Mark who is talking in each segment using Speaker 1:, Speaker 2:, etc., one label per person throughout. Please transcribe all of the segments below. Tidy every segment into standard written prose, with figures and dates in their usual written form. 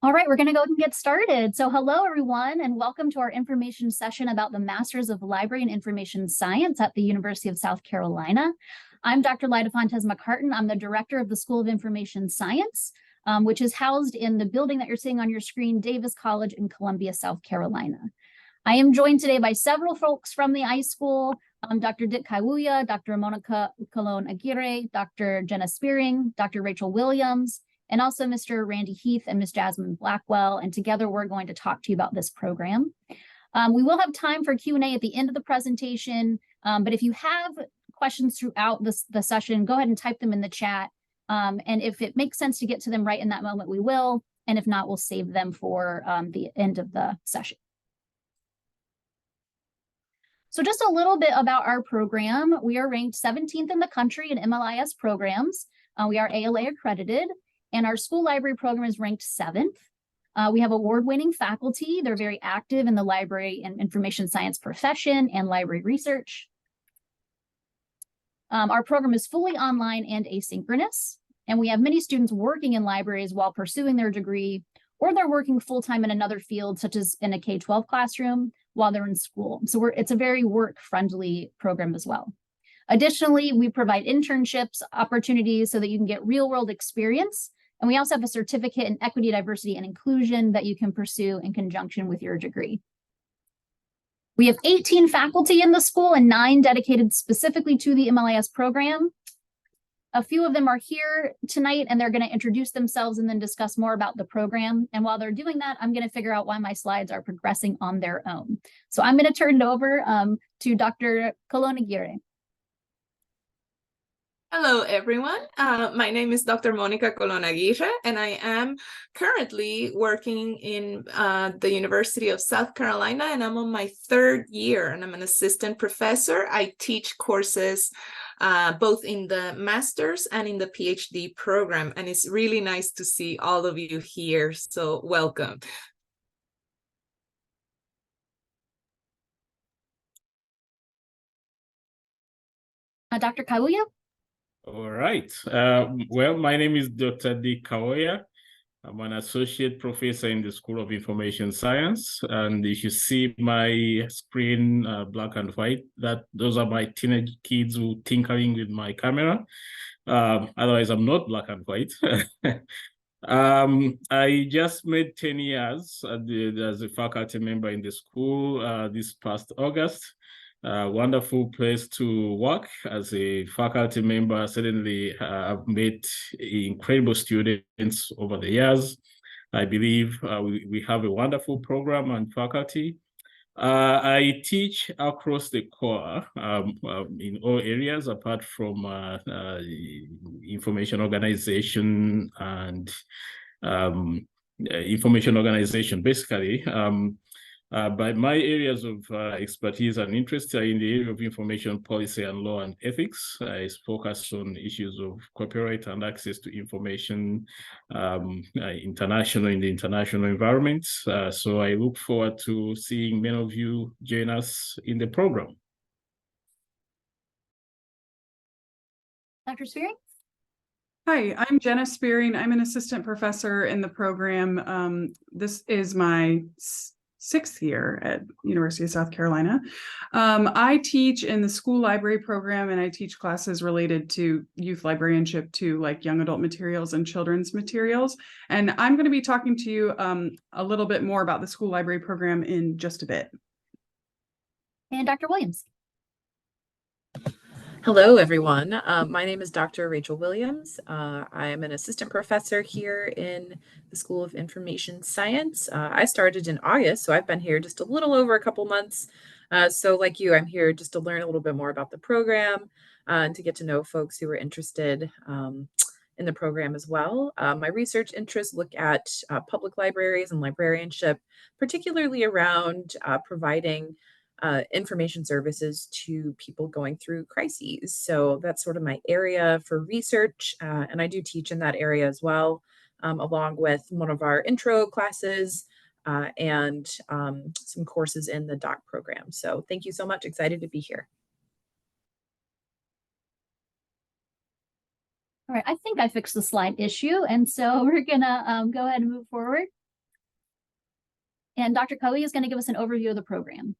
Speaker 1: All right, we're going to go and get started. So hello, everyone, and welcome to our information session about the Masters of Library and Information Science at the University of South Carolina. I'm Dr. Lyda Fontes McCartan. I'm the director of the School of Information Science, which is housed in the building that you're seeing on your screen, Davis College in Columbia, South Carolina. I am joined today by several folks from the iSchool, Dr. Dick Kaiwuya, Dr. Monica Colon-Aguirre, Dr. Jenna Spearing, Dr. Rachel Williams, and also Mr. Randy Heath and Ms. Jasmine Blackwell. And together we're going to talk to you about this program. We will have time for Q&A at the end of the presentation, but if you have questions throughout the session, go ahead and type them in the chat. And if it makes sense to get to them right in that moment, we will. And if not, we'll save them for the end of the session. So just a little bit about our program. We are ranked 17th in the country in MLIS programs. We are ALA accredited. And our school library program is ranked 7th. We have award-winning faculty. They're very active in the library and information science profession and library research. Our program is fully online and asynchronous. And we have many students working in libraries while pursuing their degree, or they're working full-time in another field, such as in a K-12 classroom while they're in school. So it's a very work-friendly program as well. Additionally, we provide internships opportunities so that you can get real-world experience. And we also have a certificate in equity, diversity, and inclusion that you can pursue in conjunction with your degree. We have 18 faculty in the school and 9 dedicated specifically to the MLIS program. A few of them are here tonight, and they're going to introduce themselves and then discuss more about the program. And while they're doing that, I'm going to figure out why my slides are progressing on their own. So I'm going to turn it over to Dr. Colon-Aguirre.
Speaker 2: Hello, everyone. My name is Dr. Monica Colon-Aguirre, and I am currently working in the University of South Carolina, and I'm on my 3rd year, and I'm an assistant professor. I teach courses both in the master's and in the PhD program, and it's really nice to see all of you here, so welcome.
Speaker 1: Dr. Kaiwuya?
Speaker 3: All right. Well, my name is Dr. Dick Kaiwuya. I'm an associate professor in the School of Information Science. And if you see my screen, black and white, those are my teenage kids who tinkering with my camera. Otherwise, I'm not black and white. I just made 10 years as a faculty member in the school this past August. Wonderful place to work as a faculty member. Certainly, I've met incredible students over the years. I believe we have a wonderful program and faculty. I teach across the core in all areas apart from information organization and information organization, basically. But my areas of expertise and interest are in the area of information policy and law and ethics. I focus on issues of copyright and access to information in the international environment. So I look forward to seeing many of you join us in the program.
Speaker 1: Dr. Spearing?
Speaker 4: Hi, I'm Jenna Spearing. I'm an assistant professor in the program. This is my 6th year at University of South Carolina. I teach in the school library program, and I teach classes related to youth librarianship, to like young adult materials and children's materials. And I'm going to be talking to you a little bit more about the school library program in just a bit.
Speaker 1: And Dr. Williams.
Speaker 5: Hello, everyone. My name is Dr. Rachel Williams. I am an assistant professor here in the School of Information Science. I started in August, so I've been here just a little over a couple months. So like you, I'm here just to learn a little bit more about the program and to get to know folks who are interested in the program as well. My research interests look at public libraries and librarianship, particularly around providing information services to people going through crises. So that's sort of my area for research. And I do teach in that area as well, along with one of our intro classes and some courses in the doc program. So thank you so much. Excited to be here.
Speaker 1: All right, I think I fixed the slide issue. And so we're gonna go ahead and move forward. And Dr. Coe is going to give us an overview of the program.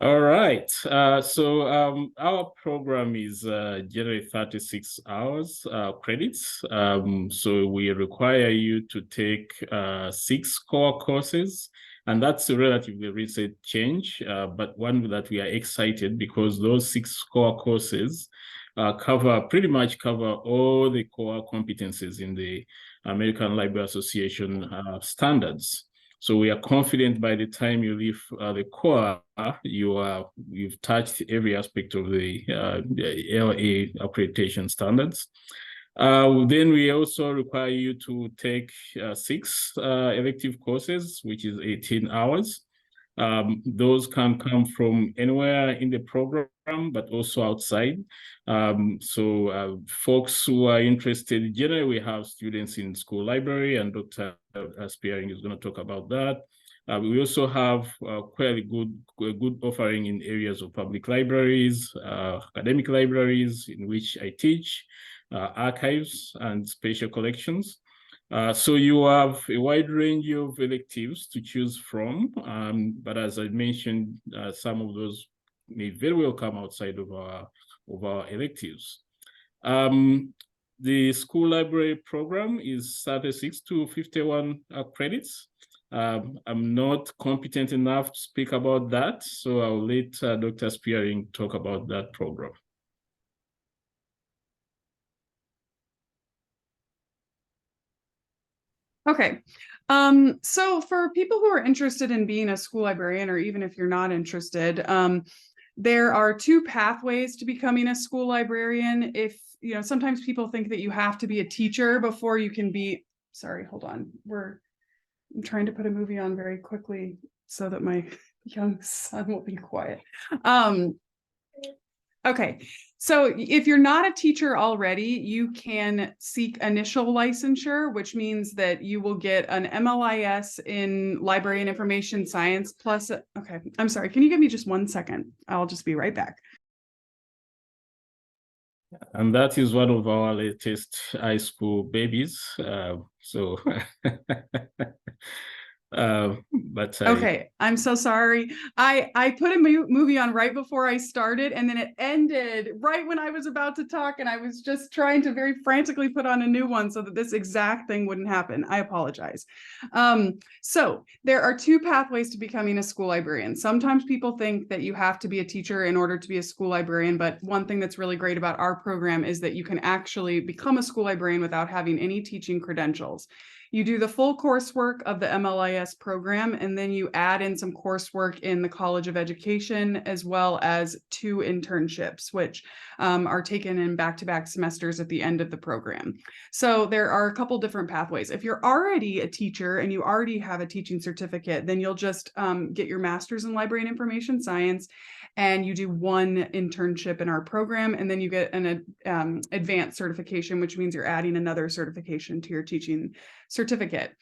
Speaker 3: All right. Our program is generally 36 hours credits. So we require you to take 6 core courses, and that's a relatively recent change, but one that we are excited because those 6 core courses pretty much cover all the core competencies in the American Library Association standards. So we are confident by the time you leave the core, you've touched every aspect of the LA accreditation standards. Then we also require you to take 6 elective courses, which is 18 hours. Those can come from anywhere in the program, but also outside. Folks who are interested, generally we have students in school library, and Dr. Spearing is going to talk about that. We also have quite a good offering in areas of public libraries, academic libraries in which I teach, archives and spatial collections. So you have a wide range of electives to choose from, but as I mentioned, some of those may very well come outside of our electives. The school library program is 36 to 51 credits. I'm not competent enough to speak about that, so I'll let Dr. Spearing talk about that program.
Speaker 4: Okay. So for people who are interested in being a school librarian, or even if you're not interested, there are 2 pathways to becoming a school librarian. If, sometimes people think that you have to be a teacher before you can be, sorry, hold on. I'm trying to put a movie on very quickly so that my young son will be quiet. Okay, so if you're not a teacher already, you can seek initial licensure, which means that you will get an MLIS in library and information science plus, okay, I'm sorry, can you give me just 1 second? I'll just be right back.
Speaker 3: And that is one of our latest iSchool babies. Okay,
Speaker 4: I'm so sorry. I put a movie on right before I started, and then it ended right when I was about to talk, and I was just trying to very frantically put on a new one so that this exact thing wouldn't happen. I apologize. So there are 2 pathways to becoming a school librarian. Sometimes people think that you have to be a teacher in order to be a school librarian, but one thing that's really great about our program is that you can actually become a school librarian without having any teaching credentials. You do the full coursework of the MLIS program, and then you add in some coursework in the College of Education, as well as 2 internships, which are taken in back-to-back semesters at the end of the program. So there are a couple different pathways. If you're already a teacher and you already have a teaching certificate, then you'll just get your master's in library and information science, and you do 1 internship in our program, and then you get an advanced certification, which means you're adding another certification to your teaching certificate.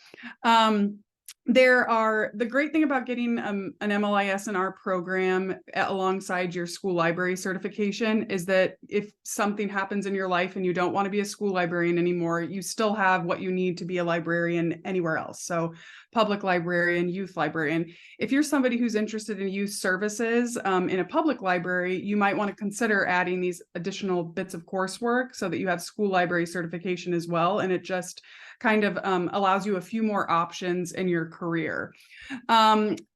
Speaker 4: The great thing about getting an MLIS in our program alongside your school library certification is that if something happens in your life and you don't want to be a school librarian anymore, you still have what you need to be a librarian anywhere else. So public librarian, youth librarian. If you're somebody who's interested in youth services in a public library, you might want to consider adding these additional bits of coursework so that you have school library certification as well. And it just kind of allows you a few more options in your career.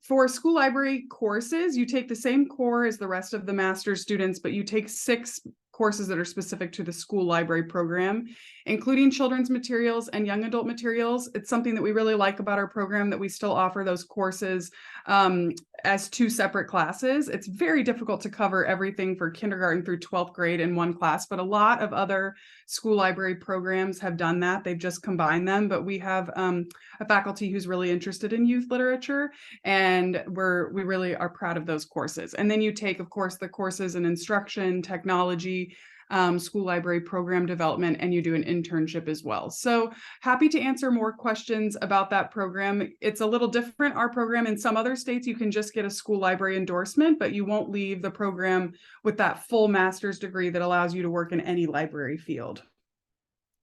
Speaker 4: For school library courses, you take the same core as the rest of the master's students, but you take 6 courses that are specific to the school library program, including children's materials and young adult materials. It's something that we really like about our program, that we still offer those courses as 2 separate classes. It's very difficult to cover everything for kindergarten through 12th grade in one class, but a lot of other school library programs have done that. They've just combined them, but we have a faculty who's really interested in youth literature, and we really are proud of those courses. And then you take, of course, the courses in instruction, technology, school library program development, and you do an internship as well. So happy to answer more questions about that program. It's a little different, our program. In some other states, you can just get a school library endorsement, but you won't leave the program with that full master's degree that allows you to work in any library field.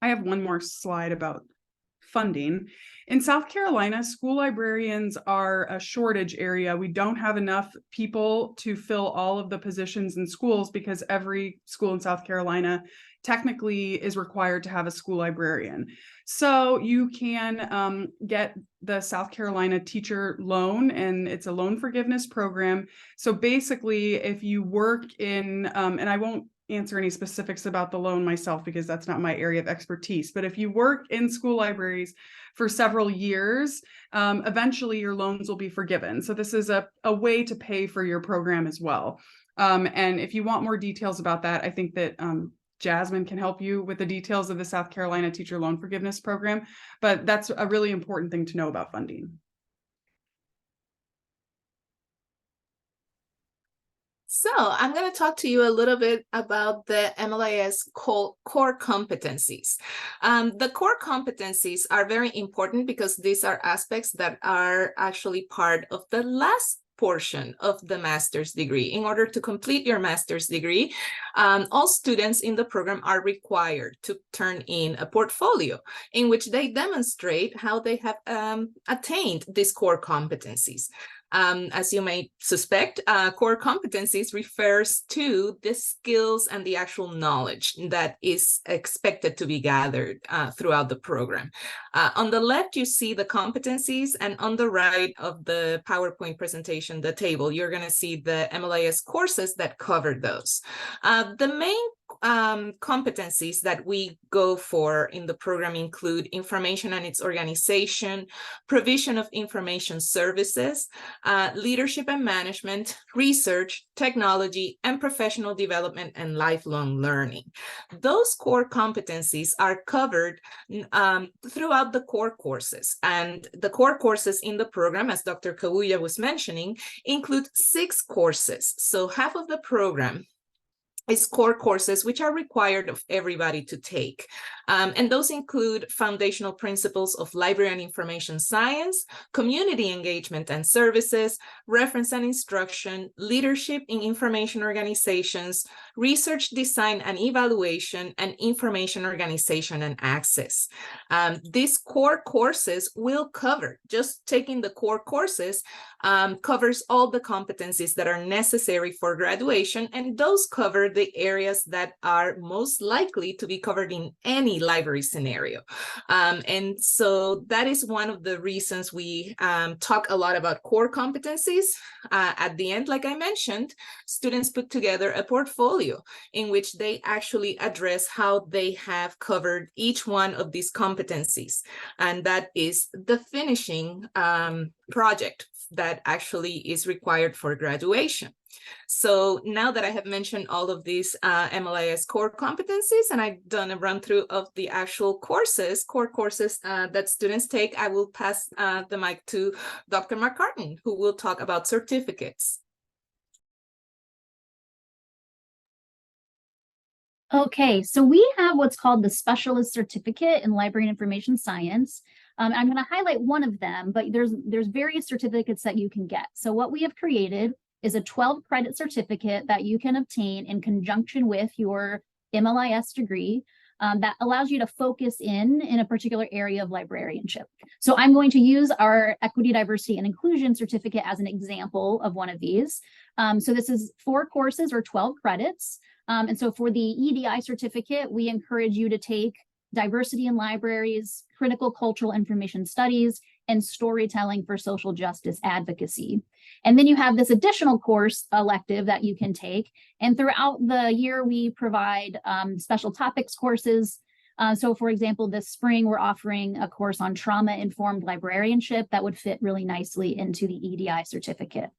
Speaker 4: I have one more slide about funding. In South Carolina, school librarians are a shortage area. We don't have enough people to fill all of the positions in schools because every school in South Carolina technically is required to have a school librarian. So you can get the South Carolina teacher loan, and it's a loan forgiveness program. So basically, if you work in, and I won't answer any specifics about the loan myself because that's not my area of expertise, but if you work in school libraries for several years, eventually your loans will be forgiven. So this is a way to pay for your program as well. And if you want more details about that, I think that Jasmine can help you with the details of the South Carolina Teacher Loan Forgiveness Program, but that's a really important thing to know about funding.
Speaker 2: So I'm going to talk to you a little bit about the MLIS core competencies. The core competencies are very important because these are aspects that are actually part of the last portion of the master's degree. In order to complete your master's degree, all students in the program are required to turn in a portfolio in which they demonstrate how they have attained these core competencies. As you may suspect, core competencies refers to the skills and the actual knowledge that is expected to be gathered throughout the program. On the left, you see the competencies, and on the right of the PowerPoint presentation, the table, you're going to see the MLIS courses that cover those. The main competencies that we go for in the program include information and its organization, provision of information services, leadership and management, research, technology, and professional development and lifelong learning. Those core competencies are covered throughout the core courses. And the core courses in the program, as Dr. Kawuya was mentioning, include 6 courses. So half of the program is core courses, which are required of everybody to take. And those include foundational principles of library and information science, community engagement and services, reference and instruction, leadership in information organizations, research design and evaluation, and information organization and access. These core courses will cover, just taking the core courses covers all the competencies that are necessary for graduation, and those cover the areas that are most likely to be covered in any library scenario. And so that is one of the reasons we talk a lot about core competencies. At the end, like I mentioned, students put together a portfolio in which they actually address how they have covered each one of these competencies. And that is the finishing project that actually is required for graduation. So now that I have mentioned all of these MLIS core competencies, and I've done a run through of the actual core courses that students take, I will pass the mic to Dr. McCartan, who will talk about certificates.
Speaker 1: Okay, so we have what's called the Specialist Certificate in Library and Information Science. I'm going to highlight one of them, but there's various certificates that you can get. So what we have created is a 12-credit certificate that you can obtain in conjunction with your MLIS degree that allows you to focus in a particular area of librarianship. So I'm going to use our Equity, Diversity, and Inclusion certificate as an example of one of these. So this is 4 courses or 12 credits. And so for the EDI certificate, we encourage you to take Diversity in Libraries, Critical Cultural Information Studies, and Storytelling for Social Justice Advocacy. And then you have this additional course elective that you can take. And throughout the year, we provide special topics courses. So for example, this spring, we're offering a course on trauma-informed librarianship that would fit really nicely into the EDI certificate.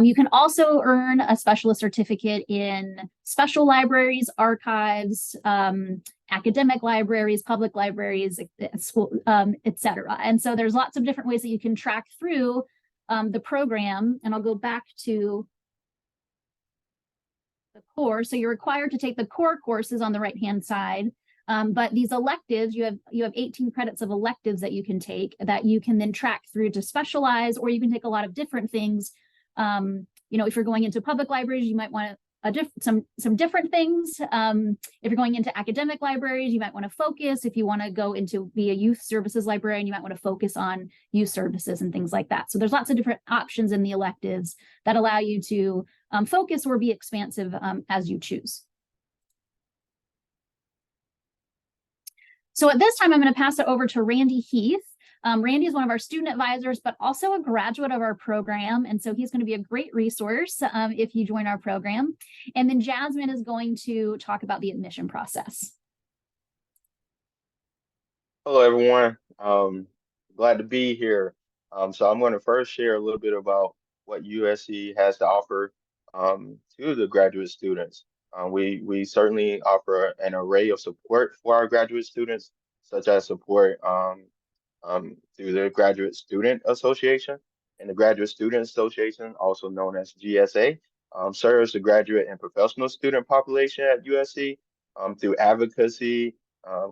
Speaker 1: You can also earn a specialist certificate in special libraries, archives, academic libraries, public libraries, school, etc. And so there's lots of different ways that you can track through the program. And I'll go back to the core. So you're required to take the core courses on the right-hand side. But these electives, you have 18 credits of electives that you can take that you can then track through to specialize, or you can take a lot of different things. You know, if you're going into public libraries, you might want to some different things. If you're going into academic libraries, you might want to focus. If you want to go into be a youth services librarian, you might want to focus on youth services and things like that. So there's lots of different options in the electives that allow you to focus or be expansive as you choose. So at this time, I'm going to pass it over to Randy Heath. Randy is one of our student advisors, but also a graduate of our program. And so he's going to be a great resource if you join our program. And then Jasmine is going to talk about the admission process.
Speaker 6: Hello, everyone. Glad to be here. So I'm going to first share a little bit about what USC has to offer to the graduate students. We certainly offer an array of support for our graduate students, such as support through the Graduate Student Association. And the Graduate Student Association, also known as GSA, serves the graduate and professional student population at USC through advocacy,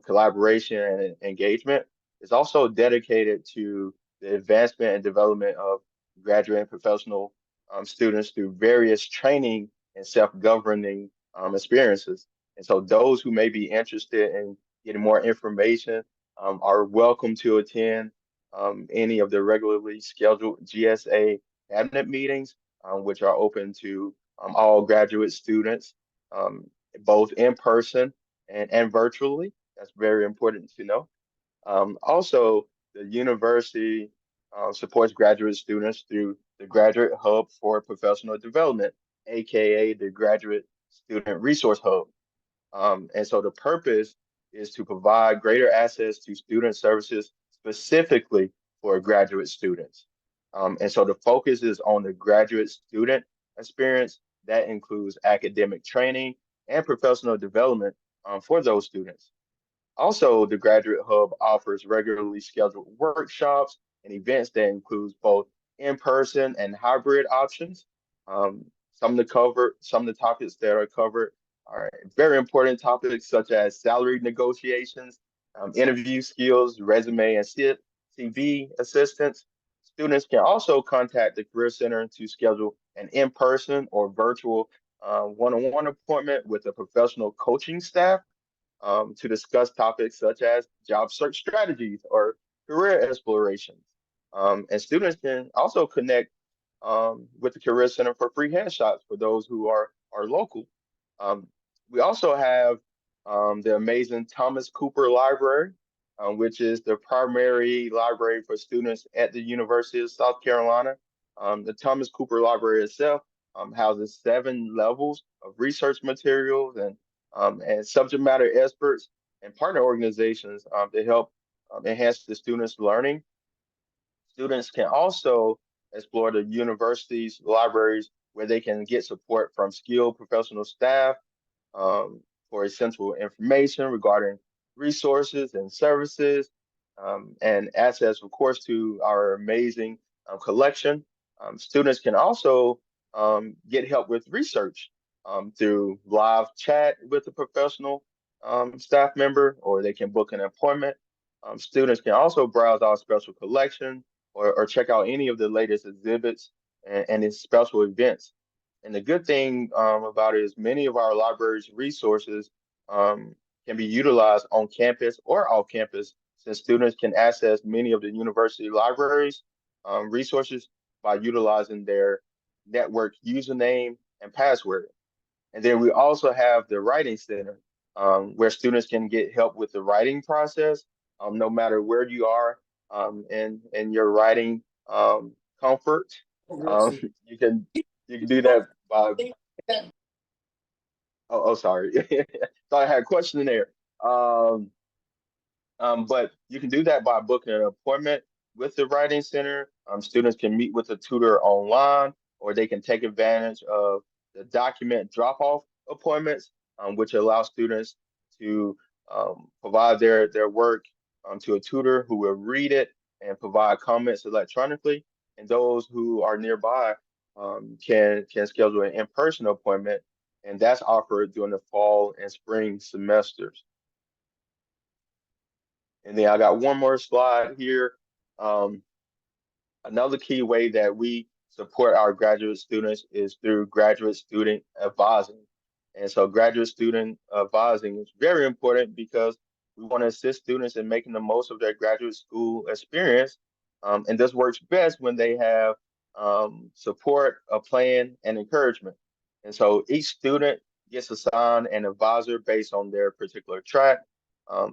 Speaker 6: collaboration, and engagement. It's also dedicated to the advancement and development of graduate and professional students through various training and self-governing experiences. And so those who may be interested in getting more information are welcome to attend any of the regularly scheduled GSA cabinet meetings, which are open to all graduate students, both in person and virtually. That's very important to know. Also, the university supports graduate students through the Graduate Hub for Professional Development, aka the Graduate Student Resource Hub. And so the purpose is to provide greater access to student services specifically for graduate students. And so the focus is on the graduate student experience. That includes academic training and professional development for those students. Also, the Graduate Hub offers regularly scheduled workshops and events that includes both in-person and hybrid options. Some of the topics that are covered are very important topics such as salary negotiations, interview skills, resume and CV assistance. Students can also contact the Career Center to schedule an in-person or virtual one-on-one appointment with a professional coaching staff to discuss topics such as job search strategies or career explorations. And students can also connect with the Career Center for free headshots for those who are local. We also have the amazing Thomas Cooper Library, which is the primary library for students at the University of South Carolina. The Thomas Cooper Library itself houses 7 levels of research materials and subject matter experts and partner organizations to help enhance the students' learning. Students can also explore the university's libraries where they can get support from skilled professional staff for essential information regarding resources and services and access, of course, to our amazing collection. Students can also get help with research through live chat with a professional staff member, or they can book an appointment. Students can also browse our special collection or check out any of the latest exhibits and its special events. And the good thing about it is many of our library's resources can be utilized on campus or off campus, since students can access many of the university libraries resources by utilizing their network username and password. And then we also have the Writing Center, where students can get help with the writing process, no matter where you are in your writing comfort. You can do that by. Oh, sorry. Thought I had a question in there. But you can do that by booking an appointment with the Writing Center. Students can meet with a tutor online, or they can take advantage of the document drop-off appointments, which allow students to provide their work to a tutor who will read it and provide comments electronically. And those who are nearby can schedule an in-person appointment, and that's offered during the fall and spring semesters. And then I got one more slide here. Another key way that we support our graduate students is through graduate student advising. And so graduate student advising is very important because we want to assist students in making the most of their graduate school experience. And this works best when they have support, a plan, and encouragement. And so each student gets assigned an advisor based on their particular track.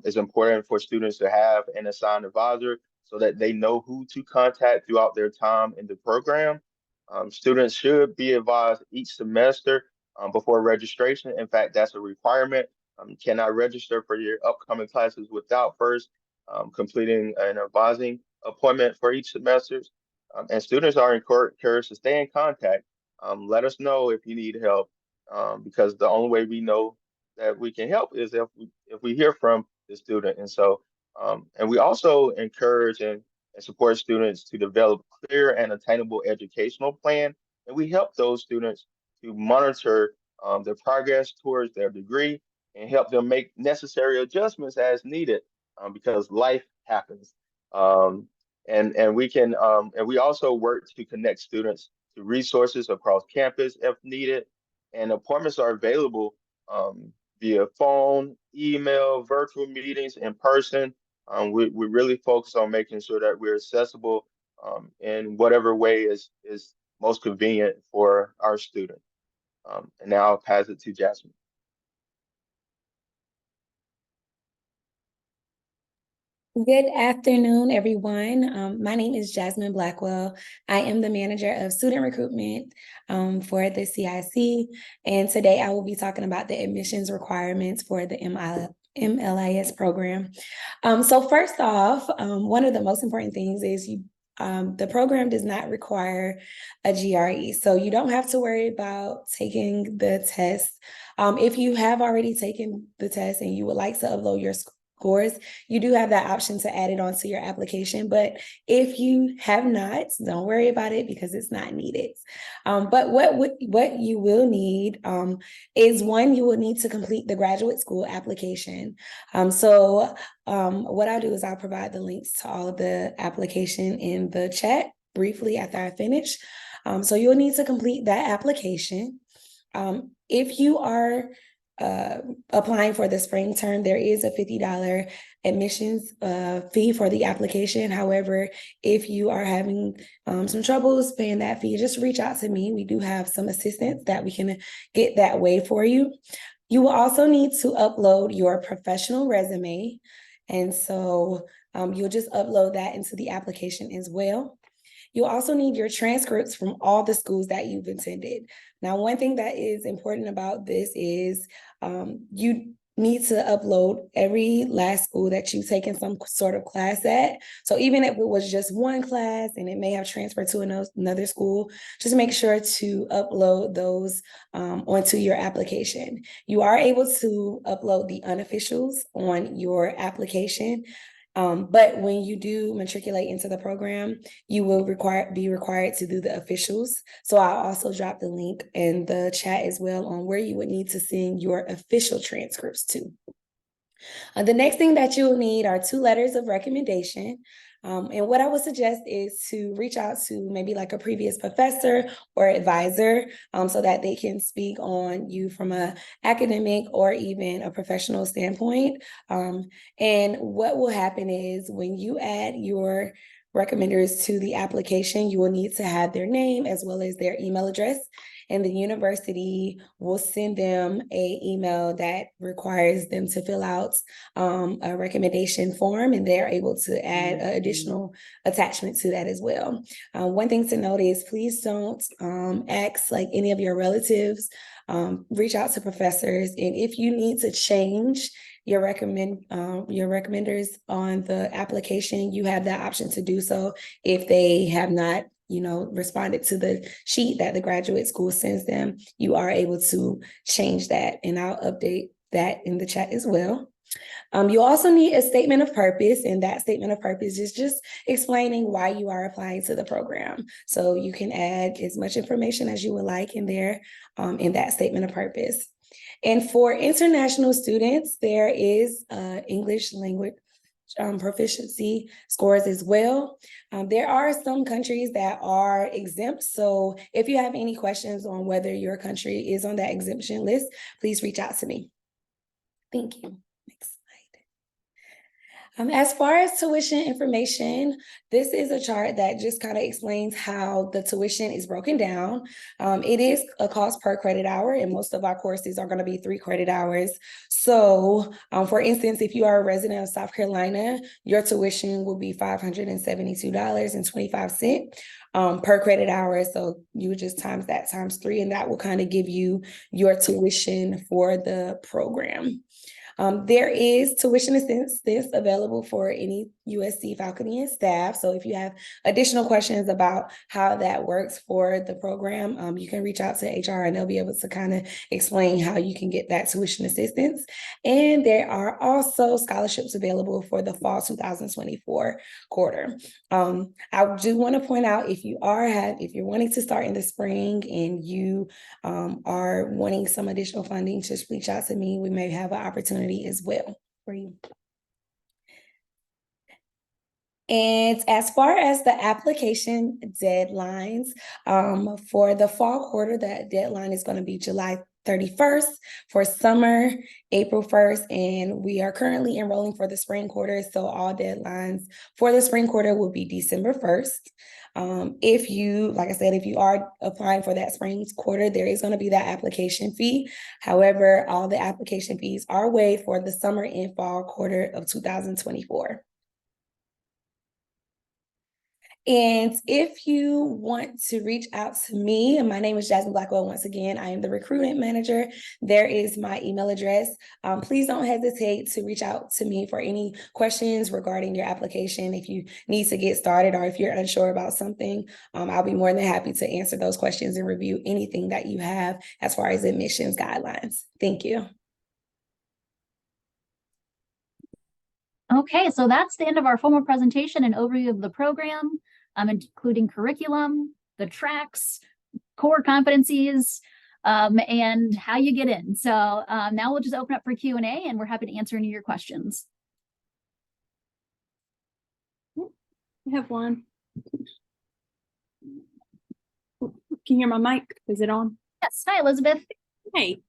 Speaker 6: It's important for students to have an assigned advisor so that they know who to contact throughout their time in the program. Students should be advised each semester before registration. In fact, that's a requirement. You cannot register for your upcoming classes without first completing an advising appointment for each semester. And students are encouraged to stay in contact. Let us know if you need help, because the only way we know that we can help is if we hear from the student. And so, and we also encourage and support students to develop clear and attainable educational plan. And we help those students to monitor their progress towards their degree and help them make necessary adjustments as needed, because life happens. And we also work to connect students to resources across campus if needed. And appointments are available via phone, email, virtual meetings, in person. We really focus on making sure that we're accessible in whatever way is most convenient for our student. And now I'll pass it to Jasmine.
Speaker 7: Good afternoon, everyone. My name is Jasmine Blackwell. I am the manager of student recruitment for the CIC. And today I will be talking about the admissions requirements for the MLIS program. So first off, one of the most important things is the program does not require a GRE. So you don't have to worry about taking the test. If you have already taken the test and you would like to upload your scores, you do have that option to add it onto your application. But if you have not, don't worry about it because it's not needed. But what you will need is, one, you will need to complete the graduate school application. So what I'll do is I'll provide the links to all of the application in the chat briefly after I finish. So you'll need to complete that application. If you are applying for the spring term, there is a $50 admissions fee for the application. However, if you are having some troubles paying that fee, just reach out to me. We do have some assistance that we can get that way for you. You will also need to upload your professional resume. And so you'll just upload that into the application as well. You'll also need your transcripts from all the schools that you've attended. Now, one thing that is important about this is you need to upload every last school that you've taken some sort of class at. So even if it was just one class and it may have transferred to another school, just make sure to upload those onto your application. You are able to upload the unofficials on your application. But when you do matriculate into the program, you will be required to do the officials. So I'll also drop the link in the chat as well on where you would need to send your official transcripts to. The next thing that you'll need are 2 letters of recommendation. And what I would suggest is to reach out to maybe like a previous professor or advisor so that they can speak on you from an academic or even a professional standpoint. And what will happen is when you add your recommenders to the application, you will need to have their name as well as their email address. And the university will send them an email that requires them to fill out a recommendation form, and they're able to add an additional attachment to that as well. One thing to note is please don't ask like any of your relatives. Reach out to professors, and if you need to change your recommenders on the application, you have that option to do so if they have not responded to the sheet that the graduate school sends them. You are able to change that, and I'll update that in the chat as well. You also need a statement of purpose, and that statement of purpose is just explaining why you are applying to the program. So you can add as much information as you would like in there in that statement of purpose. And for international students, there is English language proficiency scores as well. There are some countries that are exempt. So if you have any questions on whether your country is on that exemption list, please reach out to me. Thank you. Next slide. As far as tuition information, this is a chart that just kind of explains how the tuition is broken down. It is a cost per credit hour, and most of our courses are going to be 3 credit hours. So, for instance, if you are a resident of South Carolina, your tuition will be $572.25 per credit hour. So you would just times that times 3, and that will kind of give you your tuition for the program. There is tuition assistance available for any USC faculty and staff. So if you have additional questions about how that works for the program, you can reach out to HR and they'll be able to kind of explain how you can get that tuition assistance. And there are also scholarships available for the fall 2024 quarter. I do want to point out, if you're wanting to start in the spring and you are wanting some additional funding, just reach out to me. We may have an opportunity as well for you. And as far as the application deadlines, for the fall quarter, that deadline is going to be July 31st. For summer, April 1st, and we are currently enrolling for the spring quarter. So all deadlines for the spring quarter will be December 1st. If you are applying for that spring quarter, there is going to be that application fee. However, all the application fees are waived for the summer and fall quarter of 2024. And if you want to reach out to me, and my name is Jasmine Blackwell. Once again, I am the recruitment manager. There is my email address. Please don't hesitate to reach out to me for any questions regarding your application. If you need to get started or if you're unsure about something, I'll be more than happy to answer those questions and review anything that you have as far as admissions guidelines. Thank you.
Speaker 1: Okay, so that's the end of our formal presentation and overview of the program, including curriculum, the tracks, core competencies, and how you get in. So now we'll just open up for Q&A, and we're happy to answer any of your questions.
Speaker 8: I have one. Can you hear my mic? Is it on?
Speaker 1: Yes. Hi, Elizabeth.
Speaker 8: Hey.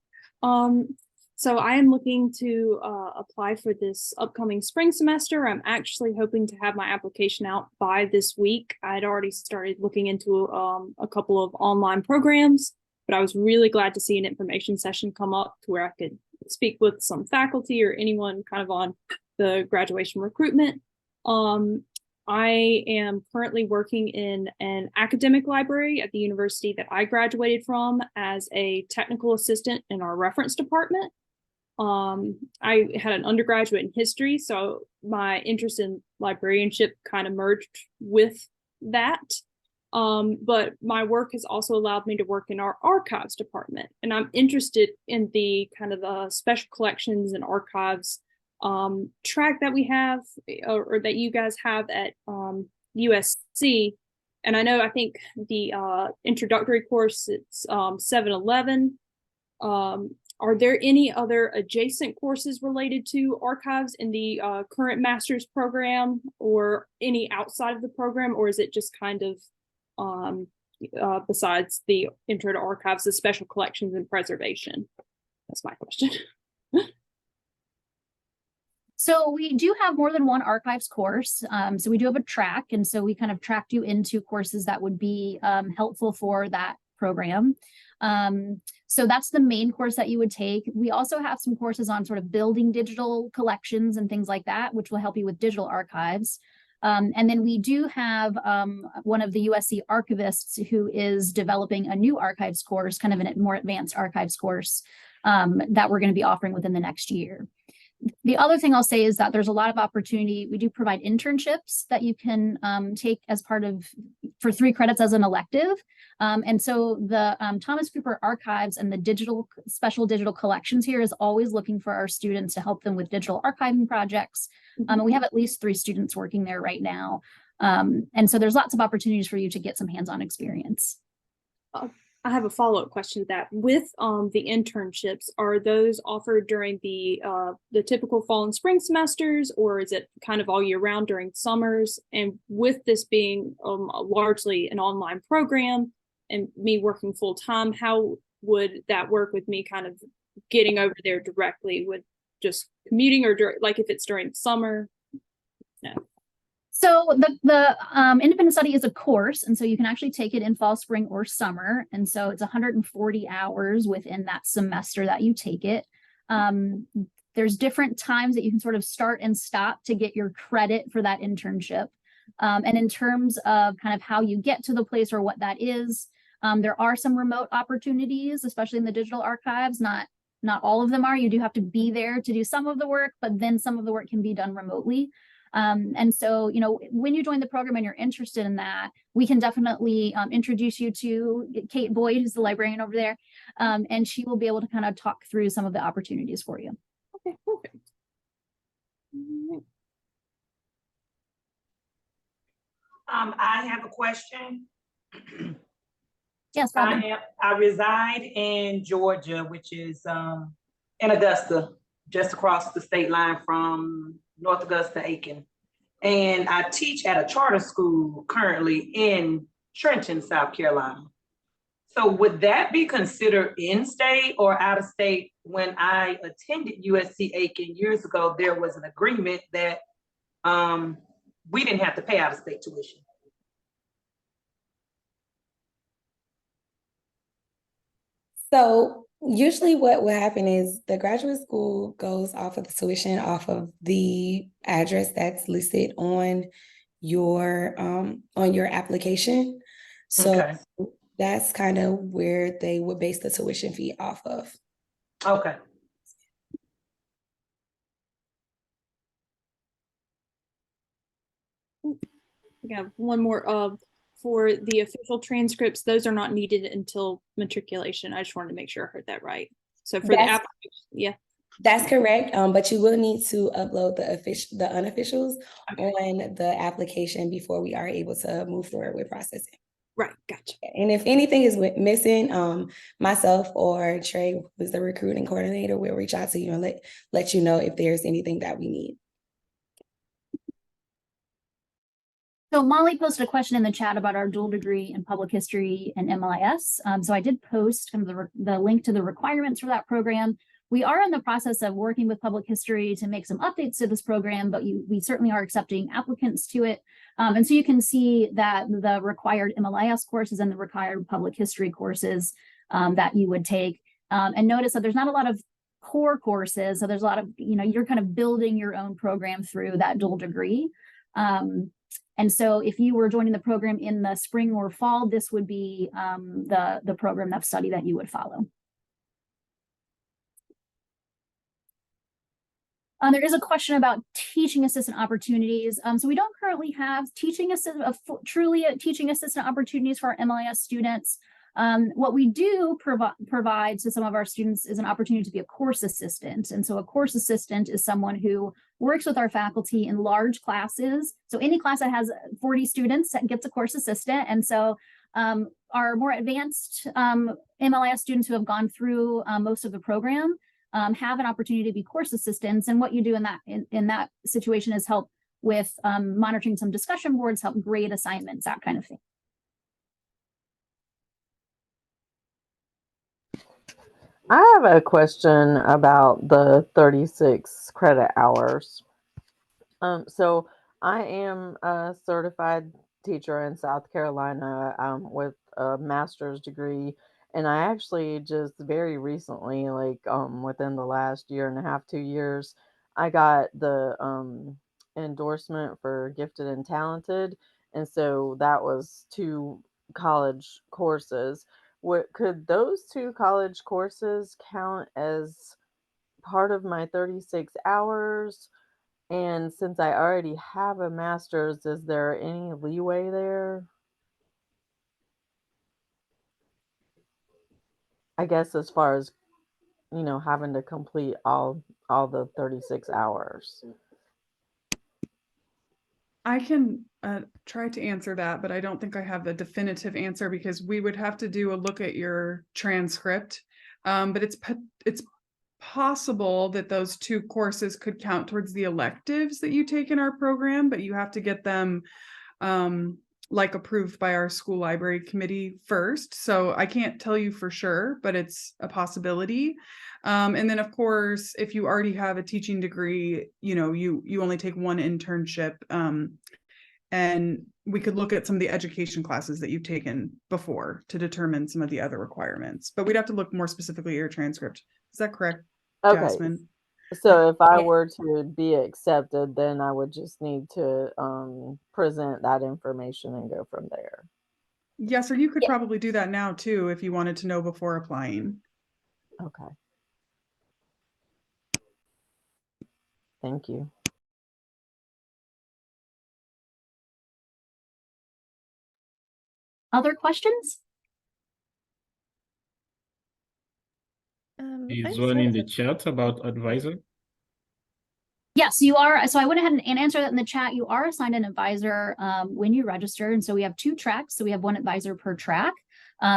Speaker 8: So I am looking to apply for this upcoming spring semester. I'm actually hoping to have my application out by this week. I'd already started looking into a couple of online programs, but I was really glad to see an information session come up to where I could speak with some faculty or anyone kind of on the graduation recruitment. I am currently working in an academic library at the university that I graduated from as a technical assistant in our reference department. I had an undergraduate in history, so my interest in librarianship kind of merged with that. But my work has also allowed me to work in our archives department, and I'm interested in the kind of the special collections and archives track that we have or that you guys have at USC. And I think the introductory course, it's 7-11. Are there any other adjacent courses related to archives in the current master's program or any outside of the program, or is it just kind of besides the intro to archives, the special collections and preservation? That's my question.
Speaker 1: So we do have more than one archives course. So we do have a track, and so we kind of tracked you into courses that would be helpful for that program. So that's the main course that you would take. We also have some courses on sort of building digital collections and things like that, which will help you with digital archives. And then we do have one of the USC archivists who is developing a new archives course, kind of a more advanced archives course that we're going to be offering within the next year. The other thing I'll say is that there's a lot of opportunity. We do provide internships that you can take as part of, for 3 credits as an elective. And so the Thomas Cooper Archives and the special digital collections here is always looking for our students to help them with digital archiving projects. And we have at least 3 students working there right now. And so there's lots of opportunities for you to get some hands-on experience.
Speaker 8: I have a follow-up question to that. With the internships, are those offered during the typical fall and spring semesters, or is it kind of all year round during summers? And with this being largely an online program and me working full time, how would that work with me kind of getting over there directly with just commuting, or like if it's during summer? No.
Speaker 1: So the independent study is a course, and so you can actually take it in fall, spring, or summer. And so it's 140 hours within that semester that you take it. There's different times that you can sort of start and stop to get your credit for that internship. And in terms of kind of how you get to the place or what that is, there are some remote opportunities, especially in the digital archives. Not all of them are. You do have to be there to do some of the work, but then some of the work can be done remotely. And so, when you join the program and you're interested in that, we can definitely introduce you to Kate Boyd, who's the librarian over there, and she will be able to kind of talk through some of the opportunities for you.
Speaker 8: Okay, perfect.
Speaker 9: I have a question.
Speaker 1: Yes, Robin.
Speaker 9: I reside in Georgia, which is in Augusta, just across the state line from North Augusta, Aiken. And I teach at a charter school currently in Trenton, South Carolina. So would that be considered in-state or out-of-state? When I attended USC Aiken years ago, there was an agreement that we didn't have to pay out-of-state tuition.
Speaker 7: So usually what will happen is the graduate school goes off of the tuition off of the address that's listed on your application. So
Speaker 9: Okay.
Speaker 7: that's kind of where they would base the tuition fee off of.
Speaker 9: Okay.
Speaker 8: We have one more for the official transcripts. Those are not needed until matriculation. I just wanted to make sure I heard that right. So for the application, yeah.
Speaker 7: That's correct. But you will need to upload the unofficials on the application before we are able to move forward with processing.
Speaker 8: Right, gotcha.
Speaker 7: And if anything is missing, myself or Trey, who's the recruiting coordinator, will reach out to you and let you know if there's anything that we need.
Speaker 1: So Molly posted a question in the chat about our dual degree in public history and MLIS. So I did post kind of the link to the requirements for that program. We are in the process of working with public history to make some updates to this program, but we certainly are accepting applicants to it. And so you can see that the required MLIS courses and the required public history courses that you would take. And notice that there's not a lot of core courses. So there's a lot of, you're kind of building your own program through that dual degree. And so if you were joining the program in the spring or fall, this would be the program of study that you would follow. There is a question about teaching assistant opportunities. So we don't currently have truly teaching assistant opportunities for our MLIS students. What we do provide to some of our students is an opportunity to be a course assistant. And so a course assistant is someone who works with our faculty in large classes. So any class that has 40 students gets a course assistant. And so our more advanced MLIS students who have gone through most of the program have an opportunity to be course assistants. And what you do in that situation is help with monitoring some discussion boards, help grade assignments, that kind of thing.
Speaker 10: I have a question about the 36 credit hours. So I am a certified teacher in South Carolina with a master's degree. And I actually just very recently, like within the last year and a half, 2 years, I got the endorsement for gifted and talented. And so that was 2 college courses. Could those 2 college courses count as part of my 36 hours? And since I already have a master's, is there any leeway there? I guess as far as, having to complete all the 36 hours.
Speaker 4: I can try to answer that, but I don't think I have the definitive answer because we would have to do a look at your transcript. But it's possible that those 2 courses could count towards the electives that you take in our program, but you have to get them like approved by our school library committee first. So I can't tell you for sure, but it's a possibility. And then of course, if you already have a teaching degree, you know, you only take 1 internship. And we could look at some of the education classes that you've taken before to determine some of the other requirements, but we'd have to look more specifically at your transcript. Is that correct,
Speaker 10: Okay.
Speaker 4: Jasmine?
Speaker 10: So if I
Speaker 7: Yeah.
Speaker 10: were to be accepted, then I would just need to present that information and go from there.
Speaker 4: Yes, or you could
Speaker 7: Yeah.
Speaker 4: probably do that now too if you wanted to know before applying.
Speaker 10: Okay. Thank you.
Speaker 1: Other questions?
Speaker 3: Is one in the chat about advisor?
Speaker 1: Yes, you are. So I went ahead and answered that in the chat. You are assigned an advisor when you register. And so we have 2 tracks. So we have 1 advisor per track.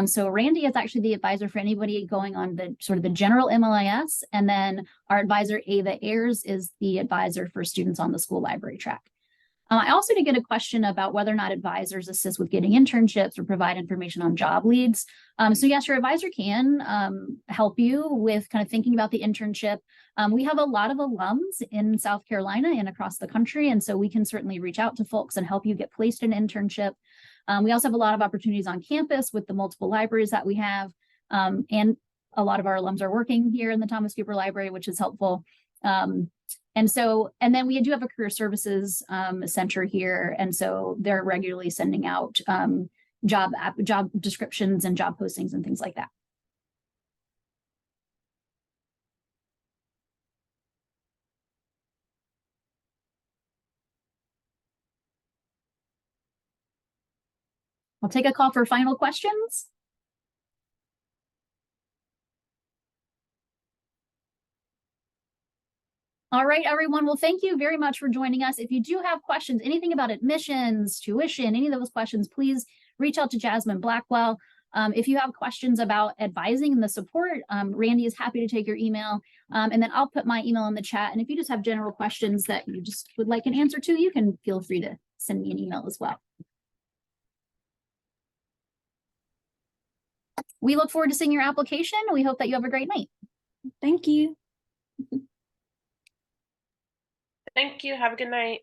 Speaker 1: So Randy is actually the advisor for anybody going on the sort of the general MLIS. And then our advisor, Ava Ayers, is the advisor for students on the school library track. I also did get a question about whether or not advisors assist with getting internships or provide information on job leads. So yes, your advisor can help you with kind of thinking about the internship. We have a lot of alums in South Carolina and across the country, and so we can certainly reach out to folks and help you get placed in an internship. We also have a lot of opportunities on campus with the multiple libraries that we have, and a lot of our alums are working here in the Thomas Cooper Library, which is helpful. And then we do have a career services center here. And so they're regularly sending out job descriptions and job postings and things like that. I'll take a call for final questions. All right, everyone. Well, thank you very much for joining us. If you do have questions, anything about admissions, tuition, any of those questions, please reach out to Jasmine Blackwell. If you have questions about advising and the support, Randy is happy to take your email. And then I'll put my email in the chat. And if you just have general questions that you just would like an answer to, you can feel free to send me an email as well. We look forward to seeing your application. We hope that you have a great night.
Speaker 8: Thank you.
Speaker 11: Thank you. Have a good night.